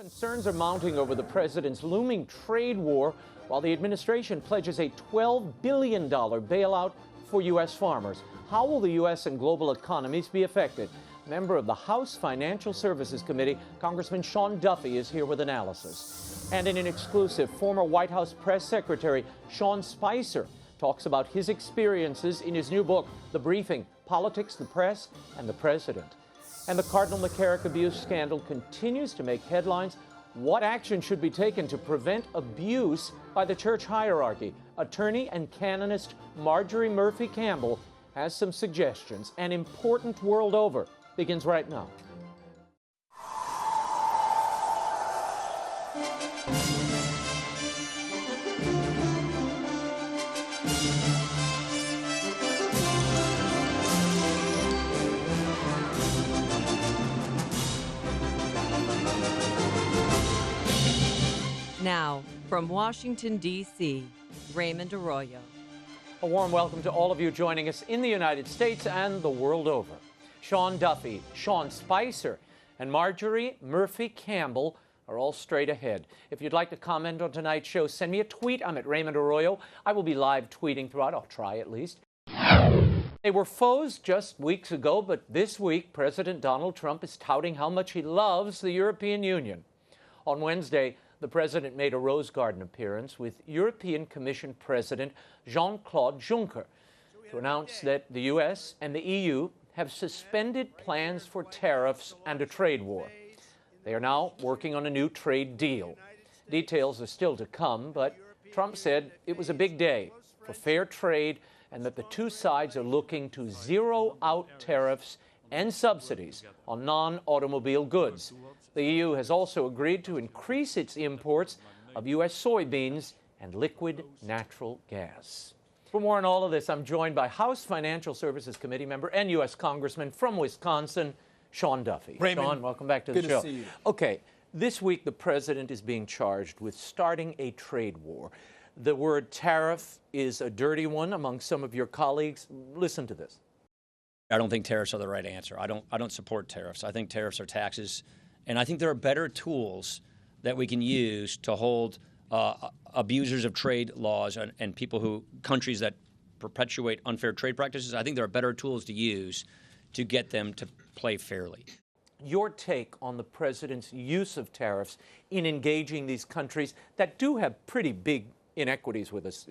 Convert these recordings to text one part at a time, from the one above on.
Concerns are mounting over the president's looming trade war while the administration pledges a $12 billion bailout for U.S. farmers. How will the U.S. and global economies be affected? Member of the House Financial Services Committee, Congressman Sean Duffy, is here with analysis. And in an exclusive, former White House press secretary Sean Spicer talks about his experiences in his new book, The Briefing: Politics, the Press, and the President. And the Cardinal McCarrick abuse scandal continues to make headlines. What action should be taken to prevent abuse by the church hierarchy? Attorney and canonist Marjorie Murphy Campbell has some suggestions. An important world over begins right now. Now, from Washington, D.C., Raymond Arroyo. A warm welcome to all of you joining us in the United States and the world over. Sean Duffy, Sean Spicer, and Marjorie Murphy Campbell are all straight ahead. If you'd like to comment on tonight's show, send me a tweet. I'm at Raymond Arroyo. I will be live tweeting throughout. I'll try at least. They were foes just weeks ago, but this week, President Donald Trump is touting how much he loves the European Union. On Wednesday, the president made a Rose Garden appearance with European Commission President Jean-Claude Juncker to announce that the U.S. and the EU have suspended plans for tariffs and a trade war. They are now working on a new trade deal. Details are still to come, but Trump said it was a big day for fair trade and that the two sides are looking to zero out tariffs and subsidies on non-automobile goods. The EU has also agreed to increase its imports of U.S. soybeans and liquid natural gas. For more on all of this, I'm joined by House Financial Services Committee member and U.S. Congressman from Wisconsin, Sean Duffy. Raymond, Sean, welcome back to the show. Good to see you. Okay, this week the president is being charged with starting a trade war. The word tariff is a dirty one among some of your colleagues. Listen to this. I don't think tariffs are the right answer. I don't support tariffs. I think tariffs are taxes. And I think there are better tools that we can use to hold abusers of trade laws and countries that perpetuate unfair trade practices. I think there are better tools to use to get them to play fairly. Your take on the president's use of tariffs in engaging these countries that do have pretty big inequities with us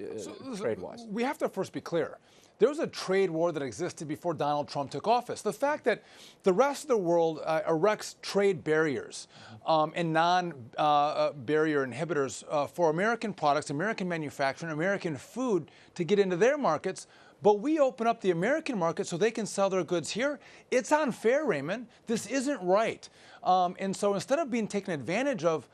trade-wise? We have to first be clear. There was a trade war that existed before Donald Trump took office. The fact that the rest of the world erects trade barriers and non-barrier inhibitors for American products, American manufacturing, American food to get into their markets, but we open up the American market so they can sell their goods here. It's unfair, Raymond. This isn't right. And so instead of being taken advantage of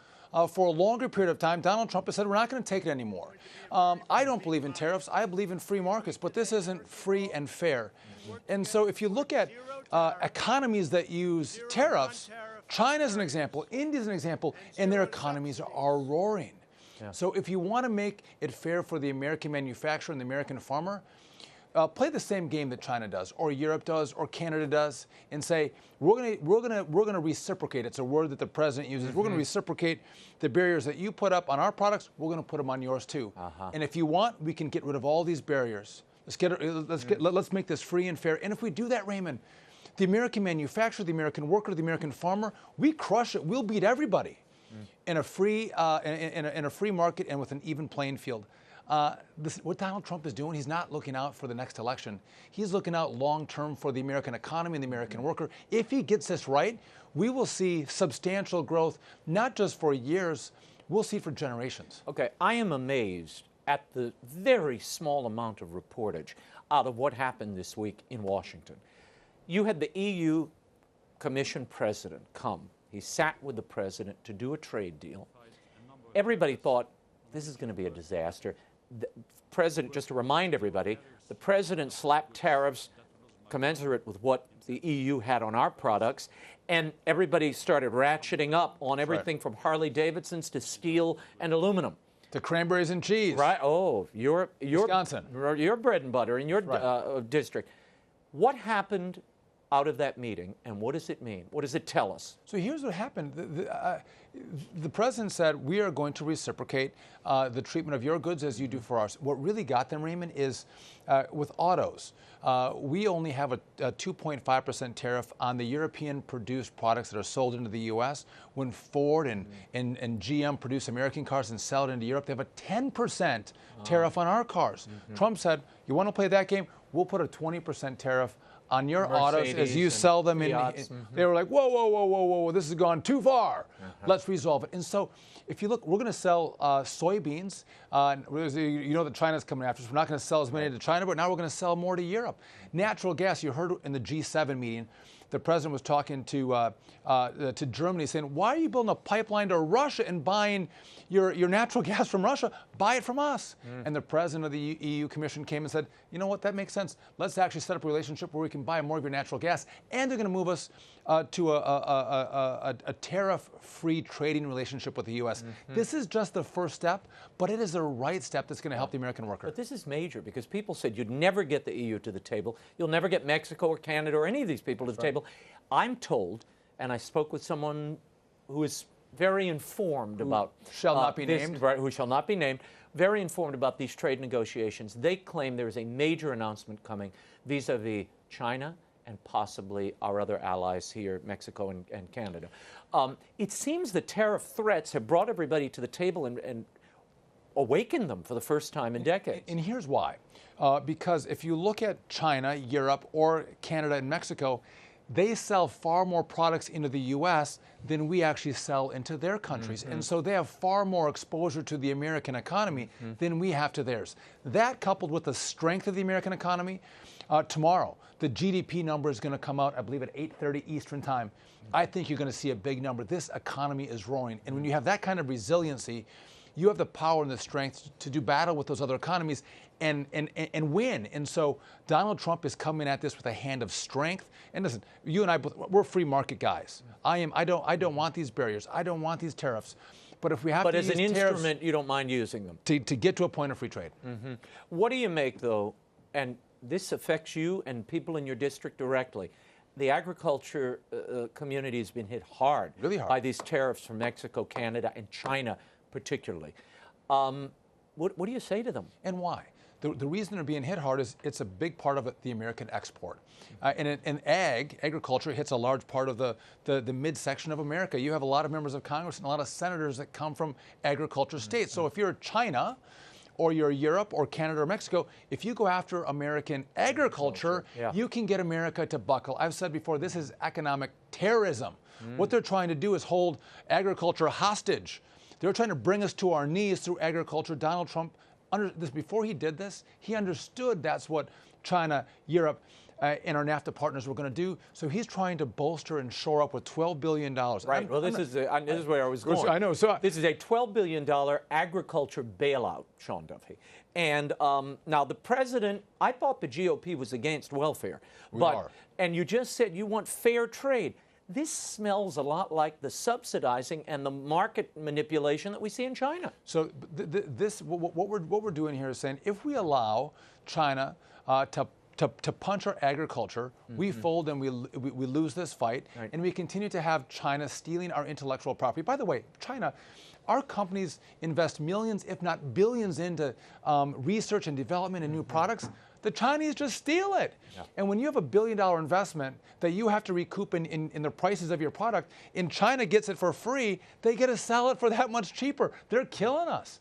for a longer period of time, Donald Trump has said we're not going to take it anymore. I don't believe in tariffs. I believe in free markets, but this isn't free and fair. And so if you look at economies that use tariffs, China is an example, India is an example, and their economies are roaring. Yeah. So if you want to make it fair for the American manufacturer and the American farmer, play the same game that China does, or Europe does, or Canada does, and say we're gonna reciprocate. It's a word that the president uses. Mm-hmm. We're gonna reciprocate the barriers that you put up on our products. We're gonna put them on yours too. And if you want, we can get rid of all these barriers. Let's make this free and fair. And if we do that, Raymond, the American manufacturer, the American worker, the American farmer, we crush it. We'll beat everybody in a free in a free market and with an even playing field. What Donald Trump is doing, he's not looking out for the next election. He's looking out long-term for the American economy and the American worker. If he gets this right, we will see substantial growth, not just for years, we'll see for generations. Okay, I am amazed at the very small amount of reportage out of what happened this week in Washington. You had the EU Commission president come. He sat with the president to do a trade deal. Everybody thought this is going to be a disaster. The president, just to remind everybody, the president slapped tariffs commensurate with what the EU had on our products, and everybody started ratcheting up on everything from Harley Davidsons to steel and aluminum. To cranberries and cheese. Right. Oh, your Wisconsin. Your bread and butter in your district. What happened out of that meeting, and what does it mean? What does it tell us? So here's what happened. The president said, we are going to reciprocate the treatment of your goods as you do for ours. What really got them, Raymond, is with autos. We only have a 2.5% tariff on the European-produced products that are sold into the U.S. When Ford and GM produce American cars and sell it into Europe, they have a 10% tariff on our cars. Trump said, you want to play that game? We'll put a 20% tariff on your autos as you sell them. They were like, whoa, whoa, whoa, whoa, whoa, this has gone too far. Let's resolve it. And so if you look, we're going to sell soybeans. You know that China's coming after us. We're not going to sell as many to China, but now we're going to sell more to Europe. Natural gas, you heard in the G7 meeting, the president was talking to Germany saying, why are you building a pipeline to Russia and buying your natural gas from Russia? Buy it from us. And the president of the EU Commission came and said, you know what, that makes sense. Let's actually set up a relationship where we can buy more of your natural gas. And they're going to move us to a tariff-free trading relationship with the U.S. This is just the first step, but it is the right step that's going to help the American worker. But this is major because people said you'd never get the EU to the table. You'll never get Mexico or Canada or any of these people to the table. I'm told, and I spoke with someone who is very informed about shall not be named. Right, who shall not be named, very informed about these trade negotiations. They claim there is a major announcement coming vis-a-vis China and possibly our other allies here, Mexico and Canada. It seems the tariff threats have brought everybody to the table and awakened them for the first time in decades. And here's why. Because if you look at China, Europe, or Canada and Mexico, they sell far more products into the U.S. than we actually sell into their countries. And so they have far more exposure to the American economy than we have to theirs. That coupled with the strength of the American economy, tomorrow, the GDP number is going to come out, I believe, at 8:30 Eastern time. I think you're going to see a big number. This economy is roaring. And when you have that kind of resiliency, you have the power and the strength to do battle with those other economies and win. And so Donald Trump is coming at this with a hand of strength. And listen, you and I, we're free market guys. I don't want these barriers. I don't want these tariffs. But if we have to use as an instrument, you don't mind using them. To get to a point of free trade. What do you make, though, and this affects you and people in your district directly, the agriculture community has been hit hard, really hard, by these tariffs from Mexico, Canada, and China particularly. What do you say to them? And why? The reason they're being hit hard is it's a big part of the American export. And agriculture hits a large part of the midsection of America. You have a lot of members of Congress and a lot of senators that come from agriculture states. So if you're China, or you're Europe or Canada or Mexico, if you go after American agriculture, you can get America to buckle. I've said before, this is economic terrorism. What they're trying to do is hold agriculture hostage. They're trying to bring us to our knees through agriculture. Donald Trump, before he did this, he understood that's what China, Europe, and our NAFTA partners were going to do. So he's trying to bolster and shore up with $12 billion. Right. Well, this is where I was going. I know. So this is a $12 billion agriculture bailout, Sean Duffy. And now the president, I thought the GOP was against welfare. And you just said you want fair trade. This smells a lot like the subsidizing and the market manipulation that we see in China. So what we're doing here is saying if we allow China to punch our agriculture, we fold and we lose this fight, and we continue to have China stealing our intellectual property. By the way, China, our companies invest millions, if not billions, into research and development and new products. The Chinese just steal it. And when you have $1 billion investment that you have to recoup in the prices of your product, and China gets it for free, they get to sell it for that much cheaper. They're killing us.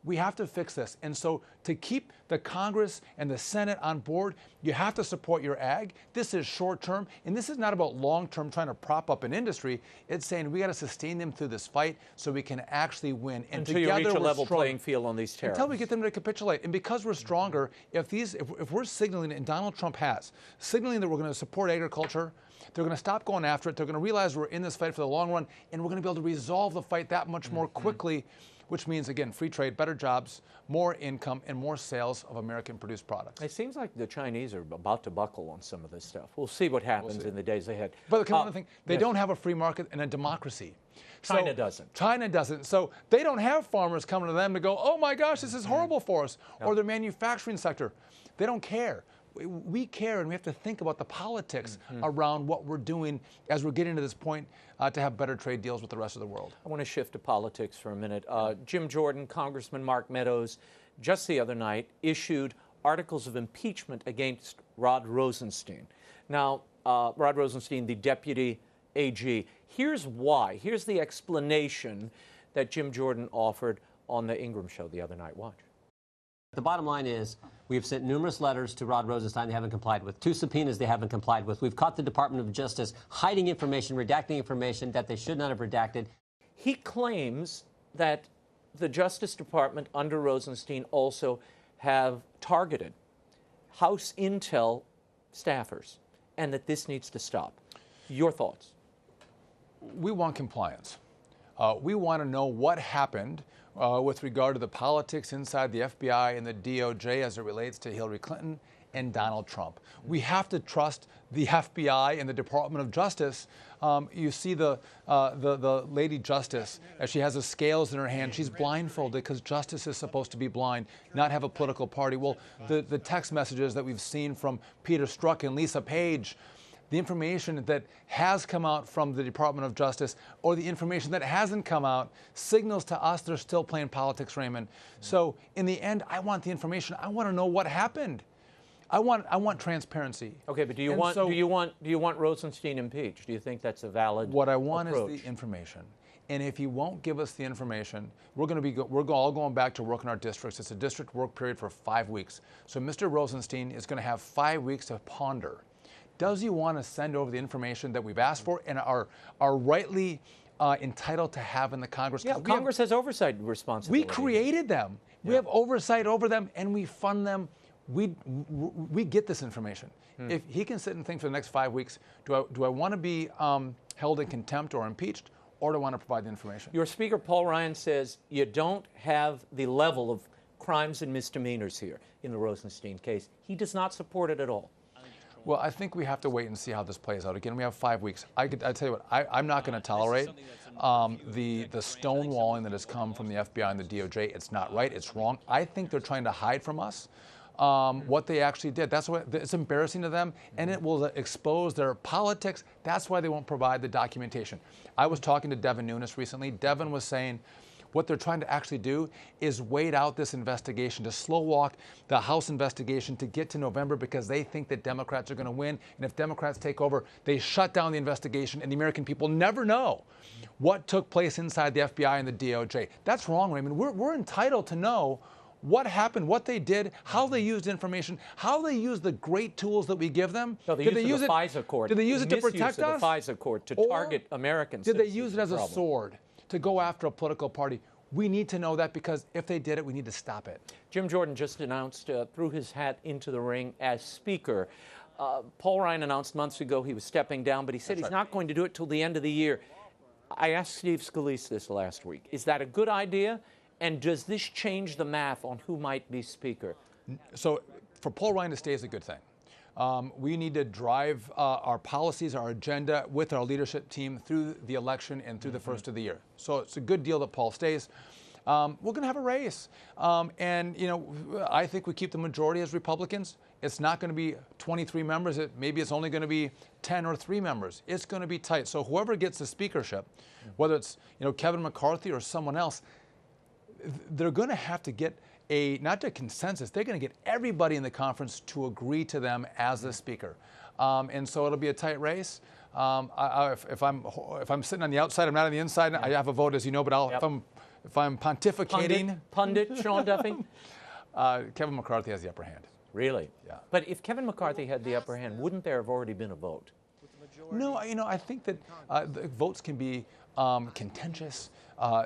We have to fix this. And so to keep the Congress and the Senate on board, you have to support your ag. This is short term, and this is not about long term trying to prop up an industry. It's saying we got to sustain them through this fight so we can actually win. And until you reach a level playing field on these tariffs. Until we get them to capitulate. And because we're stronger, if we're signaling, and Donald Trump has, signaling that we're going to support agriculture, they're going to stop going after it. They're going to realize we're in this fight for the long run, and we're going to be able to resolve the fight that much more quickly, which means, again, free trade, better jobs, more income, and more sales of American-produced products. It seems like the Chinese are about to buckle on some of this stuff. We'll see what happens in the days ahead. But another thing, they don't have a free market and a democracy. China doesn't. China doesn't. So they don't have farmers coming to them to go, oh my gosh, this is horrible for us. Or their manufacturing sector. They don't care. we care and we have to think about the politics around what we're doing as we're getting to this point to have better trade deals with the rest of the world. I want to shift to politics for a minute. Jim Jordan, Congressman Mark Meadows, just the other night issued articles of impeachment against Rod Rosenstein. Now, Rod Rosenstein, the deputy AG. Here's why. Here's the explanation that Jim Jordan offered on the Ingram show the other night. Watch. The bottom line is we have sent numerous letters to Rod Rosenstein they haven't complied with, 2 subpoenas they haven't complied with. We've caught the Department of Justice hiding information, redacting information that they should not have redacted. He claims that the Justice Department under Rosenstein also have targeted House Intel staffers and that this needs to stop. Your thoughts? We want compliance. We want to know what happened with regard to the politics inside the FBI and the DOJ as it relates to Hillary Clinton and Donald Trump. We have to trust the FBI and the Department of Justice. You see the Lady Justice, as she has the scales in her hand, she's blindfolded because justice is supposed to be blind, not have a political party. Well, the text messages that we've seen from Peter Strzok and Lisa Page, the information that has come out from the Department of Justice or the information that hasn't come out signals to us they're still playing politics, Raymond. So in the end, I want the information. I want to know what happened. I want transparency. Okay, but do you want Rosenstein impeached? Do you think that's a valid What I want approach? is the information. And if he won't give us the information, we're all going back to work in our districts. It's a district work period for 5 weeks. So Mr. Rosenstein is going to have 5 weeks to ponder. Does he want to send over the information that we've asked for and are rightly entitled to have in the Congress? Yeah, Congress has oversight responsibility. We created them. Yeah. We have oversight over them, and we fund them. We get this information. If he can sit and think for the next 5 weeks, do I want to be held in contempt or impeached, or do I want to provide the information? Your Speaker, Paul Ryan, says you don't have the level of crimes and misdemeanors here in the Rosenstein case. He does not support it at all. Well, I think we have to wait and see how this plays out. Again, we have 5 weeks. I tell you what, I'm not going to tolerate the stonewalling that has come from the FBI and the DOJ. It's not right. It's wrong. I think they're trying to hide from us what they actually did. That's what it's embarrassing to them, and it will expose their politics. That's why they won't provide the documentation. I was talking to Devin Nunes recently. Devin was saying, what they're trying to actually do is wait out this investigation, to slow walk the House investigation to get to November because they think that Democrats are going to win. And if Democrats take over, they shut down the investigation and the American people never know what took place inside the FBI and the DOJ. That's wrong, Raymond. We're entitled to know what happened, what they did, how they used information, how they used the great tools that we give them. No, did they use the FISA court? Did they use it to protect us? The FISA court to target Americans. Did they use it as a sword to go after a political party? We need to know that because if they did it, we need to stop it. Jim Jordan just announced, threw his hat into the ring as Speaker. Paul Ryan announced months ago he was stepping down, but he said he's not going to do it till the end of the year. I asked Steve Scalise this last week. Is that a good idea? And does this change the math on who might be Speaker? So for Paul Ryan to stay is a good thing. We need to drive our policies, our agenda with our leadership team through the election and through the first of the year. So it's a good deal that Paul stays. We're going to have a race. And, you know, I think we keep the majority as Republicans. It's not going to be 23 members. Maybe it's only going to be 10 or 3 members. It's going to be tight. So whoever gets the speakership, whether it's, you know, Kevin McCarthy or someone else, they're going to have to get not a consensus. They're going to get everybody in the conference to agree to them as the speaker, and so it'll be a tight race. If I'm sitting on the outside, I'm not on the inside. I have a vote, as you know. But if I'm pontificating, pundit Sean Duffy, Kevin McCarthy has the upper hand. Really? Yeah. But if Kevin McCarthy had the upper hand, wouldn't there have already been a vote? No, you know, I think that the votes can be contentious.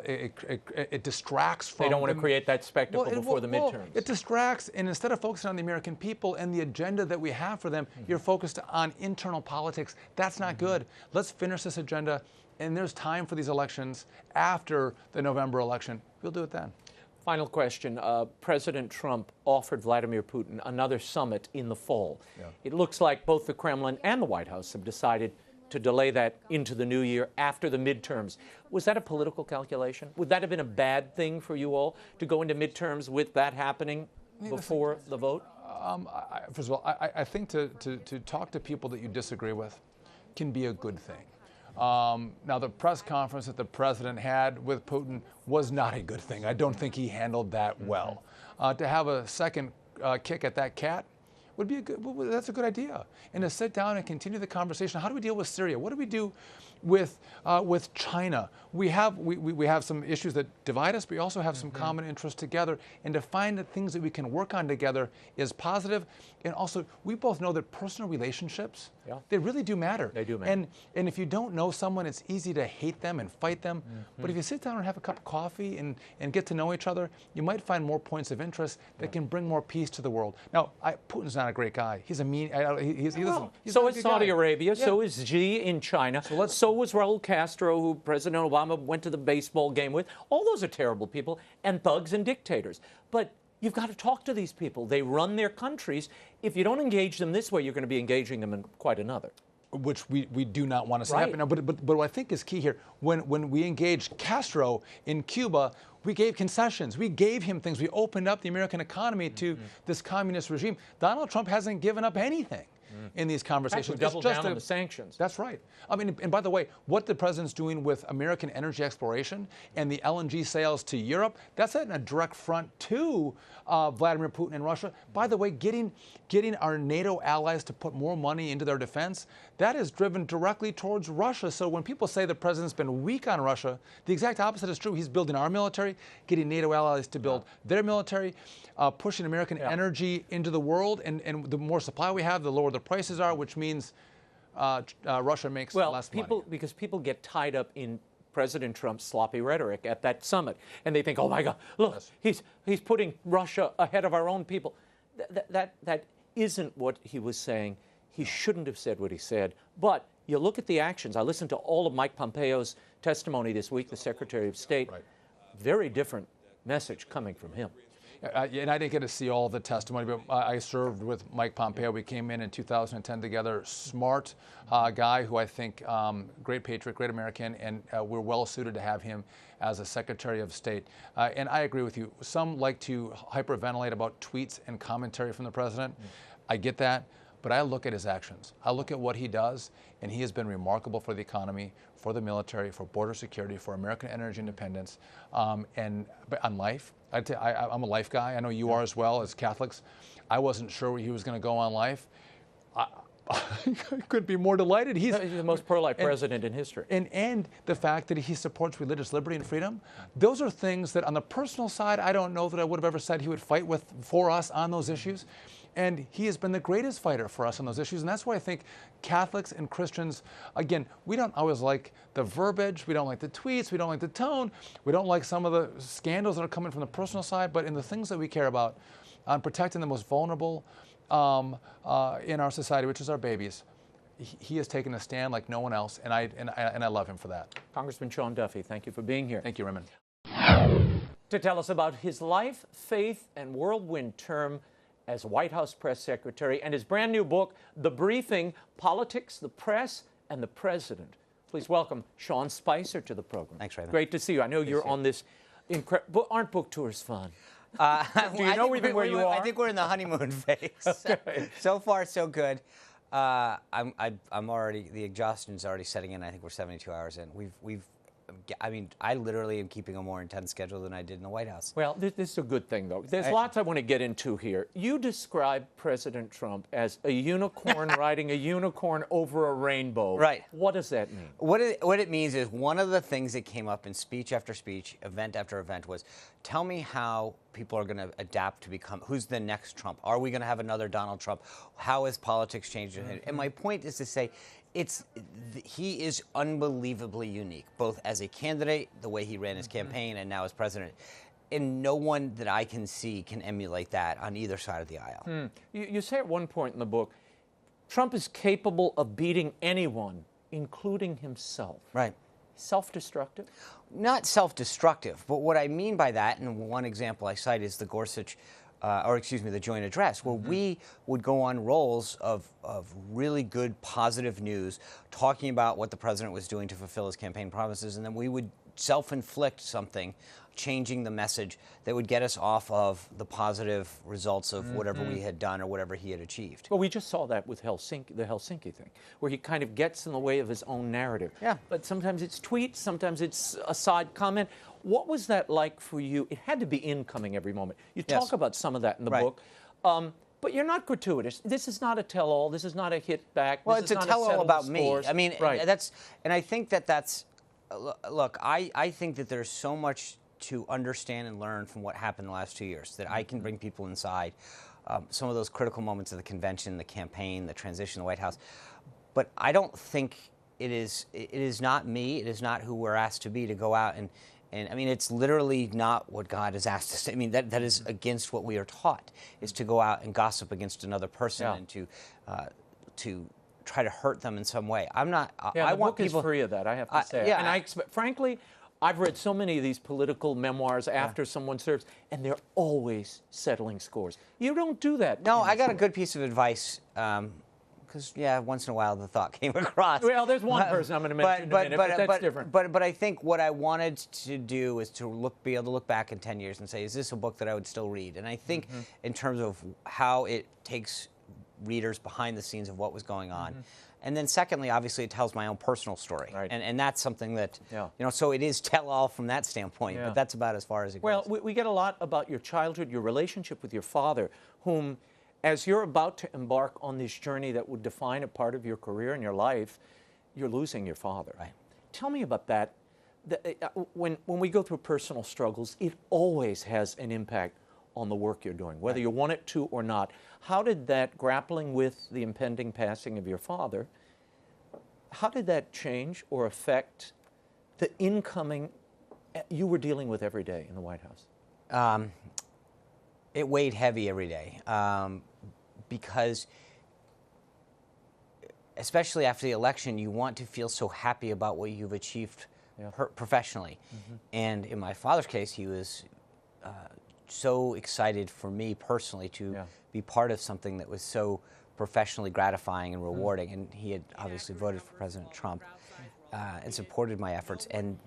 It distracts from. They don't want to create that spectacle before the midterms. It distracts, and instead of focusing on the American people and the agenda that we have for them, you're focused on internal politics. That's not good. Let's finish this agenda, and there's time for these elections after the November election. We'll do it then. Final question. President Trump offered Vladimir Putin another summit in the fall. Yeah. It looks like both the Kremlin and the White House have decided to delay that into the new year after the midterms. Was that a political calculation? Would that have been a bad thing for you all to go into midterms with that happening before the vote? First of all, I think to talk to people that you disagree with can be a good thing. Now, the press conference that the president had with Putin was not a good thing. I don't think he handled that well. To have a second kick at that cat would be that's a good idea. And to sit down and continue the conversation. How do we deal with Syria? What do we do with China? We have some issues that divide us, but we also have some common interests together. And to find the things that we can work on together is positive. And also, we both know that personal relationships, they really do matter. They do matter. And if you don't know someone, it's easy to hate them and fight them. But if you sit down and have a cup of coffee and get to know each other, you might find more points of interest that can bring more peace to the world. Now, Putin's not a great guy. He's a mean. He's so not a is good Saudi guy. Arabia. Yeah. So is Xi in China. So was Raul Castro, who President Obama went to the baseball game with. All those are terrible people and thugs and dictators. But you've got to talk to these people. They run their countries. If you don't engage them this way, you're going to be engaging them in quite another. Which we do not want to see happen. Now, but what I think is key here, when we engaged Castro in Cuba, we gave concessions. We gave him things. We opened up the American economy to this communist regime. Donald Trump hasn't given up anything in these conversations. Actually, double down on the sanctions. That's right. I mean, and by the way, what the president's doing with American energy exploration and the LNG sales to Europe, that's in a direct front to Vladimir Putin and Russia. By the way, getting our NATO allies to put more money into their defense, that is driven directly towards Russia. So when people say the president's been weak on Russia, the exact opposite is true. He's building our military, getting NATO allies to build their military, pushing American energy into the world, and the more supply we have, the lower the prices are, which means Russia makes less money. Because people get tied up in President Trump's sloppy rhetoric at that summit, and they think, oh my God, look, he's putting Russia ahead of our own people. That isn't what he was saying. He shouldn't have said what he said. But you look at the actions. I listened to all of Mike Pompeo's testimony this week, the Secretary of State. Right. Very different message coming from him. And I didn't get to see all the testimony, but I served with Mike Pompeo. We came in 2010 together. Smart guy who I think, great patriot, great American, and we're well suited to have him as a Secretary of State. And I agree with you. Some like to hyperventilate about tweets and commentary from the president. I get that. But I look at his actions. I look at what he does, and he has been remarkable for the economy, for the military, for border security, for American energy independence, and on life. I'm a life guy. I know you are as well, as Catholics. I wasn't sure he was going to go on life. I couldn't be more delighted. He's the most pro-life president in history. And the fact that he supports religious liberty and freedom, those are things that on the personal side, I don't know that I would have ever said he would fight for us on those issues. And he has been the greatest fighter for us on those issues. And that's why I think Catholics and Christians, again, we don't always like the verbiage, we don't like the tweets, we don't like the tone, we don't like some of the scandals that are coming from the personal side, but in the things that we care about, on protecting the most vulnerable in our society, which is our babies, he has taken a stand like no one else, and I love him for that. Congressman Sean Duffy, thank you for being here. Thank you, Raymond. To tell us about his life, faith, and whirlwind term as White House press secretary and his brand new book, The Briefing, Politics, the Press, and the President. Please welcome Sean Spicer to the program. Thanks, Raymond. Great to see you. I know you're on this incredible. Aren't book tours fun? Do you know even where you are? I think we're in the honeymoon phase. Okay. So far, so good. I'm already, the exhaustion's already setting in. I think we're 72 hours in. I literally am keeping a more intense schedule than I did in the White House. Well, this is a good thing, though. There's lots I want to get into here. You describe President Trump as a unicorn riding a unicorn over a rainbow. Right. What does that mean? What it means is one of the things that came up in speech after speech, event after event, was tell me how people are going to adapt to become, who's the next Trump? Are we going to have another Donald Trump? How has politics changed? And my point is to say, he is unbelievably unique, both as a candidate, the way he ran his campaign, and now as president. And no one that I can see can emulate that on either side of the aisle. You say at one point in the book, Trump is capable of beating anyone, including himself. Right. Self-destructive? Not self-destructive, but what I mean by that, and one example I cite is the the joint address, where we would go on rolls of really good, positive news, talking about what the president was doing to fulfill his campaign promises, and then we would self-inflict something, changing the message that would get us off of the positive results of whatever we had done or whatever he had achieved. Well, we just saw that with the Helsinki thing, where he kind of gets in the way of his own narrative. Yeah. But sometimes it's tweets, sometimes it's a side comment. What was that like for you? It had to be incoming every moment. You Yes. talk about some of that in the Right. book. But you're not gratuitous. This is not a tell-all. This is not a hit back. Well, this it's a is not tell-all settle about the me. scores. I mean, right. and I think that's, look, I think that there's so much to understand and learn from what happened the last 2 years, that I can bring people inside some of those critical moments of the convention, the campaign, the transition to the White House. But I don't think it is not me, it is not who we're asked to be to go out and I mean, it's literally not what God has asked us to. I mean, that is against what we are taught, is to go out and gossip against another person and to try to hurt them in some way. I'm not. Yeah, I the want book people. is free of that, I have to say. yeah. And I expect, frankly, I've read so many of these political memoirs after someone serves, and they're always settling scores. You don't do that. No, I got a good piece of advice. Because once in a while the thought came across. Well, there's one person I'm going to mention in a minute, but that's different. But I think what I wanted to do is to be able to look back in 10 years and say, is this a book that I would still read? And I think in terms of how it takes readers behind the scenes of what was going on. And then secondly, obviously, it tells my own personal story. Right. And that's something that, so it is tell-all from that standpoint, but that's about as far as it Well, goes. we get a lot about your childhood, your relationship with your father, whom, as you're about to embark on this journey that would define a part of your career and your life, you're losing your father. Right. Tell me about that. When we go through personal struggles, it always has an impact on the work you're doing, whether you want it to or not. How did that, grappling with the impending passing of your father, how did that change or affect the incoming you were dealing with every day in the White House? It weighed heavy every day. Because especially after the election, you want to feel so happy about what you've achieved professionally. And in my father's case, he was so excited for me personally to be part of something that was so professionally gratifying and rewarding. And he had obviously voted for President Trump and supported my efforts,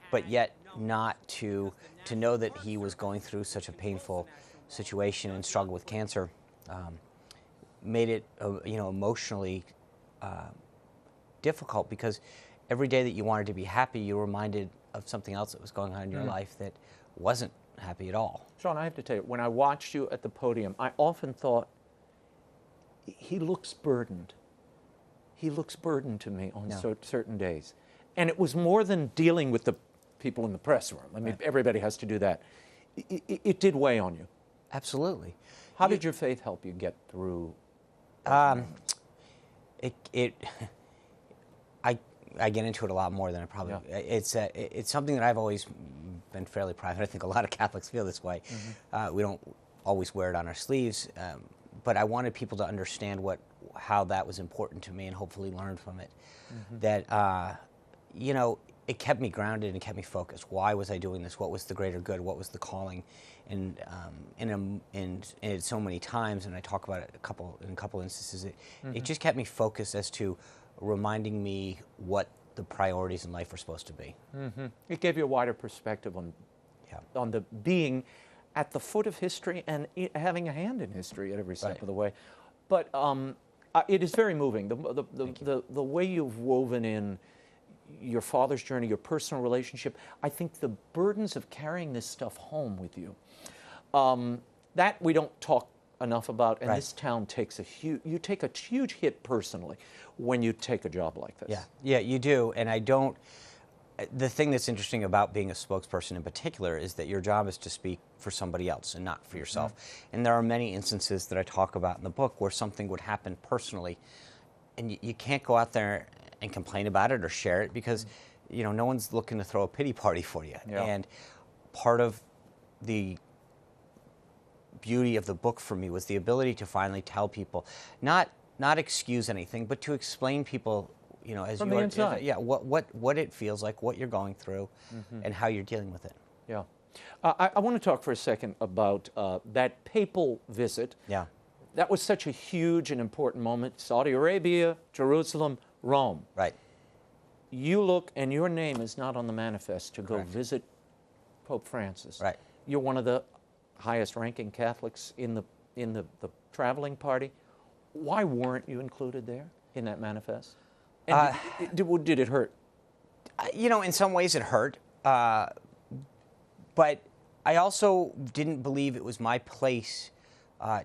but yet not to know that he was going through such a painful situation and struggle with cancer. Made it, emotionally difficult, because every day that you wanted to be happy, you were reminded of something else that was going on in your life that wasn't happy at all. Sean, I have to tell you, when I watched you at the podium, I often thought, he looks burdened. He looks burdened to me on certain days. And it was more than dealing with the people in the press room. I mean, everybody has to do that. It did weigh on you. Absolutely. How did your faith help you get through? I get into it a lot more than I probably. It's something that I've always been fairly private. I think a lot of Catholics feel this way. We don't always wear it on our sleeves, but I wanted people to understand how that was important to me and hopefully learn from it. That it kept me grounded and kept me focused. Why was I doing this? What was the greater good? What was the calling? And so many times, and I talk about it in a couple instances, it just kept me focused as to reminding me what the priorities in life were supposed to be. It gave you a wider perspective on the being at the foot of history and having a hand in history at every step of the way. But it is very moving. The way you've woven in your father's journey, your personal relationship, I think the burdens of carrying this stuff home with you, that we don't talk enough about, and this town takes you take a huge hit personally when you take a job like this. Yeah, you do, and I don't. The thing that's interesting about being a spokesperson in particular is that your job is to speak for somebody else and not for yourself. And there are many instances that I talk about in the book where something would happen personally, and you can't go out there and complain about it or share it because no one's looking to throw a pity party for you. And part of the beauty of the book for me was the ability to finally tell people, not excuse anything, but to explain people, as from you the are, inside. what it feels like, what you're going through, and how you're dealing with it. Yeah. I want to talk for a second about that papal visit. Yeah. That was such a huge and important moment. Saudi Arabia, Jerusalem, Rome. Right. you look and your name is not on the manifest to go Correct. visit Pope Francis. Right. You're one of the highest-ranking Catholics in the traveling party. Why weren't you included there in that manifest? And did it hurt? You know, in some ways it hurt, but I also didn't believe it was my place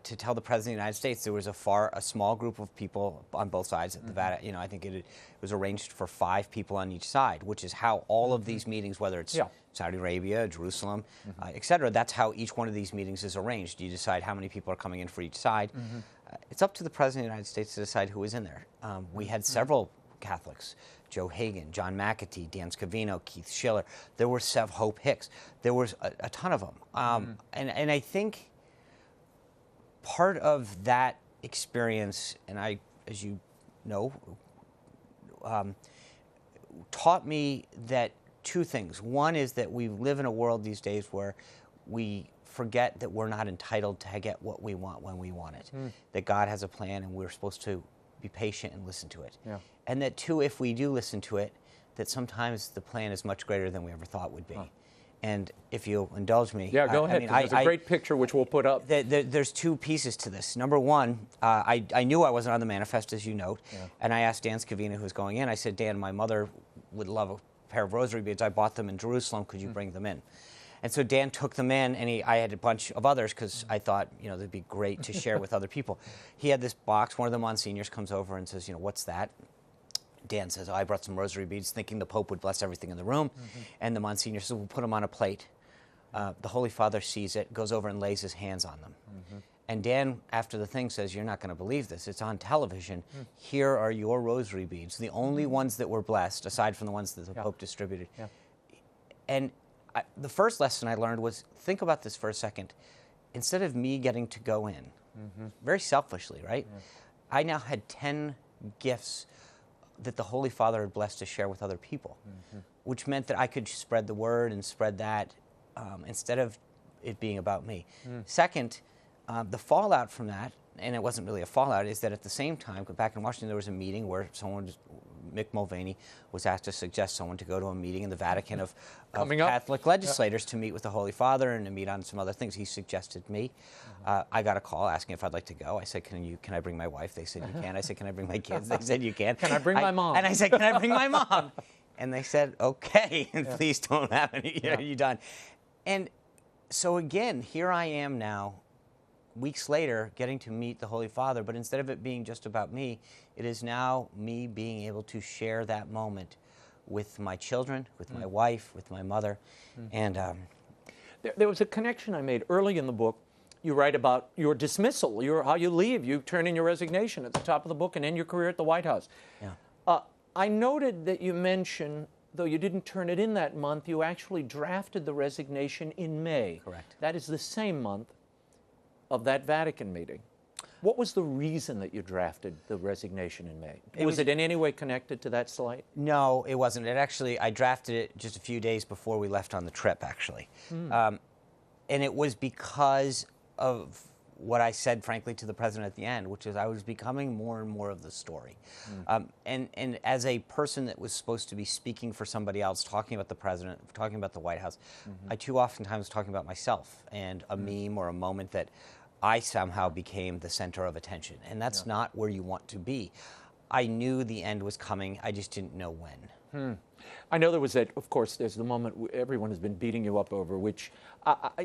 to tell the President of the United States. There was a small group of people on both sides at the Vatican. You know, I think it was arranged for 5 people on each side, which is how all of these meetings, whether it's Saudi Arabia, Jerusalem, et cetera, that's how each one of these meetings is arranged. You decide how many people are coming in for each side. It's up to the President of the United States to decide who is in there. We had several Catholics: Joe Hagan, John McAtee, Dan Scavino, Keith Schiller. There were Hope Hicks. There was a ton of them. And I think part of that experience, and I, as you know, taught me that 2 things. One is that we live in a world these days where we forget that we're not entitled to get what we want when we want it. That God has a plan and we're supposed to be patient and listen to it. And that 2, if we do listen to it, that sometimes the plan is much greater than we ever thought would be. And if you'll indulge me. Yeah, go ahead. There's a great picture which we'll put up. There's 2 pieces to this. Number one, I knew I wasn't on the manifest, as you note, and I asked Dan Scavino, who's going in, I said, Dan, my mother would love a pair of rosary beads. I bought them in Jerusalem. Could you bring them in? And so Dan took them in, and I had a bunch of others because I thought, you know, they'd be great to share with other people. He had this box. One of the Monsignors comes over and says, you know, what's that? Dan says, oh, I brought some rosary beads thinking the Pope would bless everything in the room. And the Monsignor says, we'll put them on a plate. The Holy Father sees it, goes over and lays his hands on them. And Dan, after the thing, says, you're not going to believe this. It's on television. Here are your rosary beads, the only ones that were blessed, aside from the ones that the Pope distributed. And the first lesson I learned was, think about this for a second. Instead of me getting to go in, very selfishly, right? I now had 10 gifts that the Holy Father had blessed to share with other people, which meant that I could spread the word and spread that instead of it being about me. Second, the fallout from that, and it wasn't really a fallout, is that at the same time, back in Washington, there was a meeting where Mick Mulvaney was asked to suggest someone to go to a meeting in the Vatican of Catholic legislators to meet with the Holy Father and to meet on some other things. He suggested me. I got a call asking if I'd like to go. I said, can I bring my wife? They said, you can. I said, can I bring my kids? They said, you can. Can I bring my mom? And I said, can I bring my mom? And they said, okay, and please don't have any, you done. And so again, here I am now, weeks later, getting to meet the Holy Father, but instead of it being just about me, it is now me being able to share that moment with my children, with my wife, with my mother. And there was a connection I made early in the book. You write about your dismissal, how you leave. You turn in your resignation at the top of the book and end your career at the White House. I noted that you mentioned, though you didn't turn it in that month, you actually drafted the resignation in May. Correct. That is the same month of that Vatican meeting. What was the reason that you drafted the resignation in May? Was it in any way connected to that slight? No, it wasn't. I drafted it just a few days before we left on the trip, actually. And it was because of what I said, frankly, to the president at the end, which is I was becoming more and more of the story. And as a person that was supposed to be speaking for somebody else, talking about the president, talking about the White House, I too oftentimes was talking about myself and a meme or a moment that I somehow became the center of attention. And that's not where you want to be. I knew the end was coming. I just didn't know when. I know there was that, of course, there's the moment everyone has been beating you up over, which,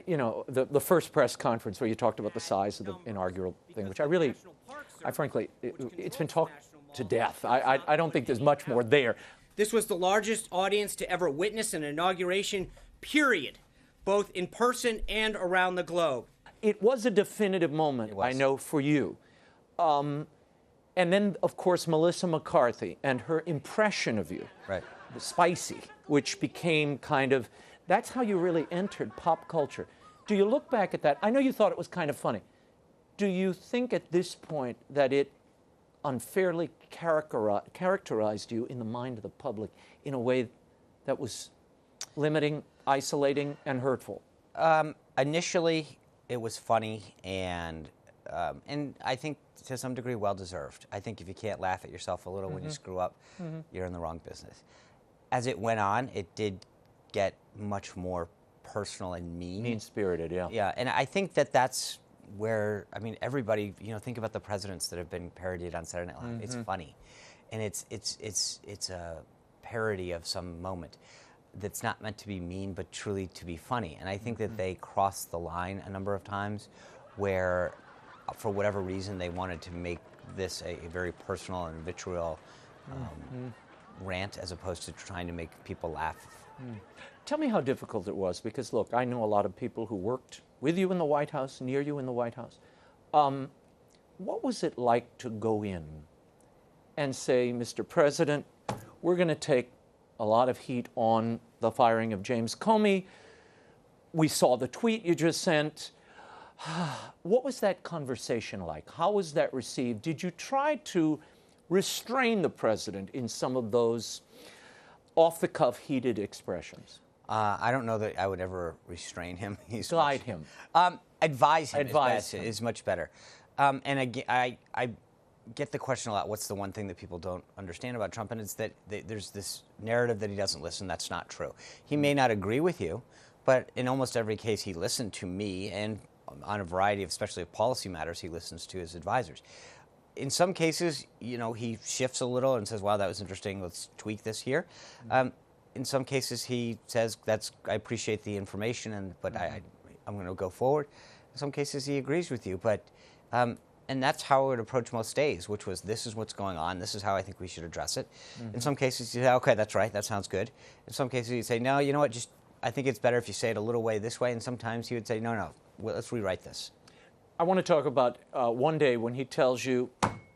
you know, the first press conference where you talked about the size of the inaugural thing, which I frankly, it's been talked to death. I don't think there's much more there. This was the largest audience to ever witness an inauguration, period, both in person and around the globe. It was a definitive moment, I know, for you. And then, of course, Melissa McCarthy and her impression of you. Right. Spicy, which became kind of, that's how you really entered pop culture. Do you look back at that? I know you thought it was kind of funny. Do you think at this point that it unfairly characterized you in the mind of the public in a way that was limiting, isolating, and hurtful? Initially, it was funny and I think to some degree well-deserved. I think if you can't laugh at yourself a little when you screw up, you're in the wrong business. as it went on, it did get much more personal and mean-spirited, yeah. Yeah, and I think that that's where, I mean, everybody, think about the presidents that have been parodied on Saturday Night Live. It's funny, and it's a parody of some moment that's not meant to be mean, but truly to be funny. And I think that they crossed the line a number of times, where, for whatever reason, they wanted to make this a very personal and vitriol rant, as opposed to trying to make people laugh. Tell me how difficult it was, because look, I know a lot of people who worked with you in the White House, near you in the White House. What was it like to go in and say, Mr. President, we're going to take a lot of heat on the firing of James Comey. We saw the tweet you just sent. What was that conversation like? How was that received? Did you try to restrain the president in some of those off-the-cuff heated expressions? I don't know that I would ever restrain him. Guide him. Advise him. Advise him. Is much better. And again, I get the question a lot, what's the one thing that people don't understand about Trump? And it's that there's this narrative that he doesn't listen. That's not true. He may not agree with you, but in almost every case he listened to me, and on a variety of, especially of policy matters, he listens to his advisors. In some cases, he shifts a little and says, wow, that was interesting, let's tweak this here. In some cases, he says, I appreciate the information, but I'm going to go forward. In some cases, he agrees with you, but and that's how I would approach most days, which was, this is what's going on, this is how I think we should address it. In some cases, you say, okay, that's right, that sounds good. In some cases, you say, no, you know what, I think it's better if you say it a little way this way, and sometimes he would say, no, let's rewrite this. I want to talk about one day when he tells you,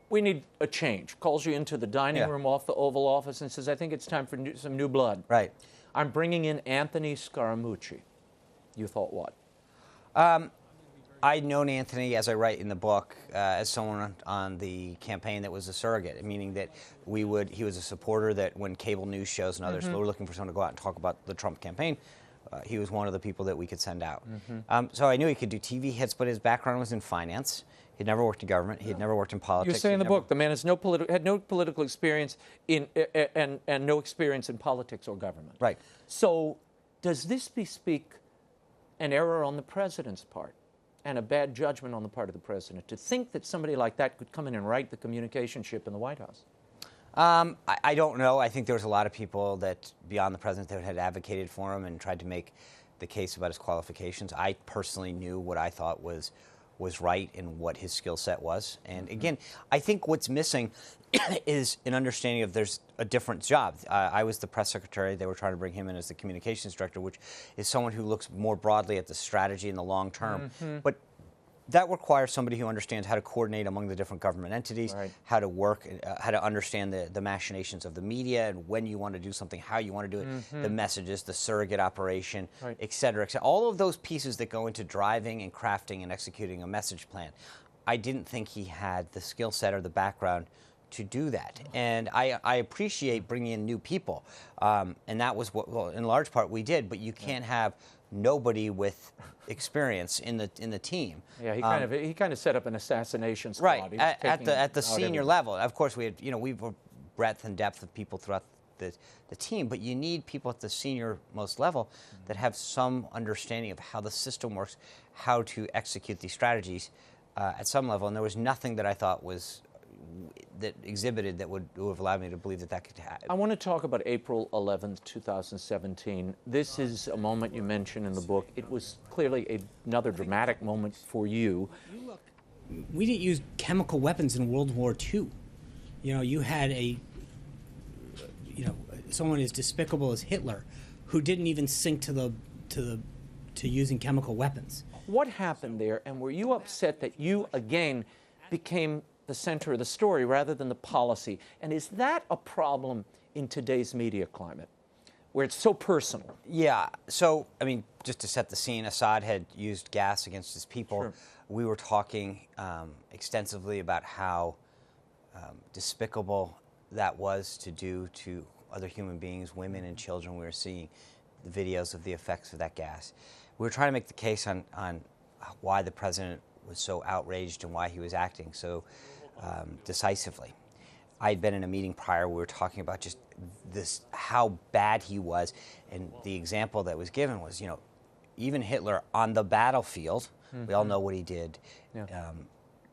we need a change, calls you into the dining room off the Oval Office and says, I think it's time for some new blood. Right. I'm bringing in Anthony Scaramucci. You thought what? I'd known Anthony, as I write in the book, as someone on the campaign that was a surrogate, meaning that he was a supporter that when cable news shows and others were looking for someone to go out and talk about the Trump campaign, he was one of the people that we could send out. So I knew he could do TV hits, but his background was in finance. He'd never worked in government. He'd never worked in politics. You say in the book, the man has had no political experience and no experience in politics or government. Right. So does this bespeak an error on the president's part and a bad judgment on the part of the president to think that somebody like that could come in and right the communication ship in the White House? I don't know. I think there was a lot of people that, beyond the president, that had advocated for him and tried to make the case about his qualifications. I personally knew what I thought was right and what his skill set was. And again, I think what's missing is an understanding of there's a different job. I was the press secretary. They were trying to bring him in as the communications director, which is someone who looks more broadly at the strategy in the long term. But that requires somebody who understands how to coordinate among the different government entities, how to work, how to understand the machinations of the media and when you want to do something, how you want to do it, the messages, the surrogate operation, et cetera, et cetera. All of those pieces that go into driving and crafting and executing a message plan. I didn't think he had the skill set or the background to do that. And I appreciate bringing in new people. And that was what, well, in large part, we did. But you can't have nobody with experience in the team. Yeah, he kind of set up an assassination squad. Right, at the senior level. Of course, we had we've a breadth and depth of people throughout the team, but you need people at the senior most level that have some understanding of how the system works, how to execute these strategies at some level. And there was nothing that I thought was that exhibited that would have allowed me to believe that could happen. I want to talk about April 11th, 2017. This is a moment you mention in the book. It was clearly another dramatic moment for you. Look, we didn't use chemical weapons in World War II. You had someone as despicable as Hitler, who didn't even sink to using chemical weapons. What happened there, and were you upset that you again became the center of the story rather than the policy? And is that a problem in today's media climate, where it's so personal? Yeah. So, I mean, just to set the scene, Assad had used gas against his people. Sure. We were talking extensively about how despicable that was to do to other human beings, women and children. We were seeing the videos of the effects of that gas. We were trying to make the case on why the president was so outraged and why he was acting so decisively. I'd been in a meeting prior. We were talking about just this, how bad he was, and the example that was given was, even Hitler on the battlefield. We all know what he did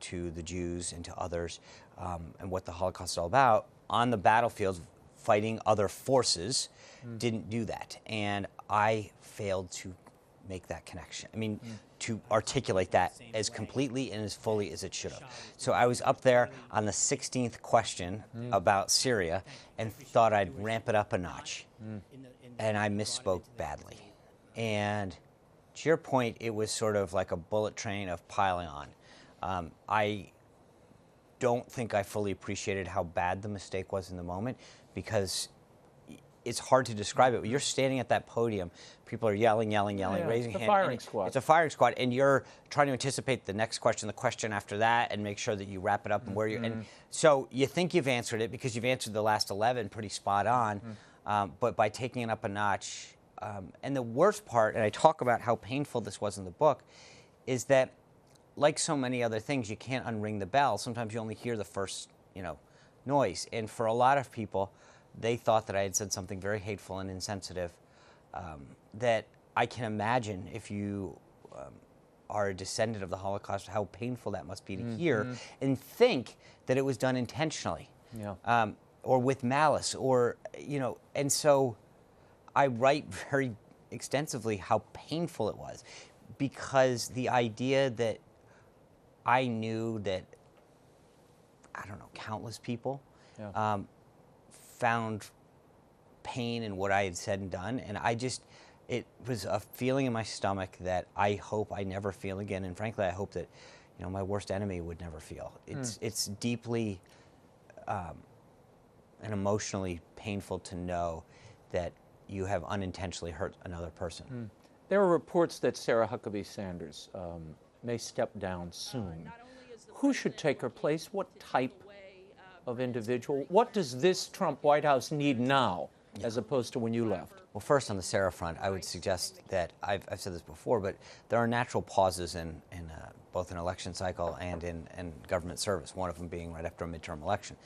to the Jews and to others, and what the Holocaust is all about. On the battlefield, fighting other forces, didn't do that, and I failed to make that connection. I mean, to articulate that as completely and as fully as it should have. So I was up there on the 16th question about Syria and thought I'd ramp it up a notch. And I misspoke badly. And to your point, it was sort of like a bullet train of piling on. I don't think I fully appreciated how bad the mistake was in the moment, because it's hard to describe it. When you're standing at that podium, people are yelling, raising hands. It's a firing squad. It's a firing squad, and you're trying to anticipate the next question, the question after that, and make sure that you wrap it up and where you're. And so you think you've answered it because you've answered the last 11 pretty spot on, but by taking it up a notch, and the worst part, and I talk about how painful this was in the book, is that, like so many other things, you can't unring the bell. Sometimes you only hear the first, noise, and for a lot of people, they thought that I had said something very hateful and insensitive, that I can imagine, if you are a descendant of the Holocaust, how painful that must be to hear and think that it was done intentionally, or with malice, or, and so I write very extensively how painful it was, because the idea that I knew that, countless people found pain in what I had said and done, and it was a feeling in my stomach that I hope I never feel again, and frankly, I hope that, my worst enemy would never feel. It's deeply and emotionally painful to know that you have unintentionally hurt another person. There are reports that Sarah Huckabee Sanders may step down soon. Who should take her place? What type of individual? What does this Trump White House need now, as opposed to when you left? Well, first, on the Sarah front, I would suggest that, I've said this before, but there are natural pauses in both an election cycle and in government service, one of them being right after a midterm election.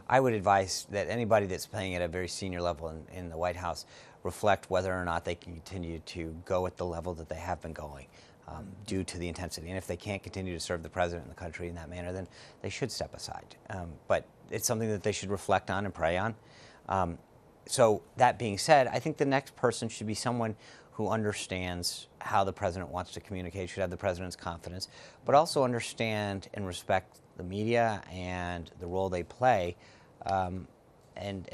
I would advise that anybody that's playing at a very senior level in the White House reflect whether or not they can continue to go at the level that they have been going, due to the intensity. And if they can't continue to serve the president and the country in that manner, then they should step aside. But it's something that they should reflect on and pray on. So that being said, I think the next person should be someone who understands how the president wants to communicate, should have the president's confidence, but also understand and respect the media and the role they play, and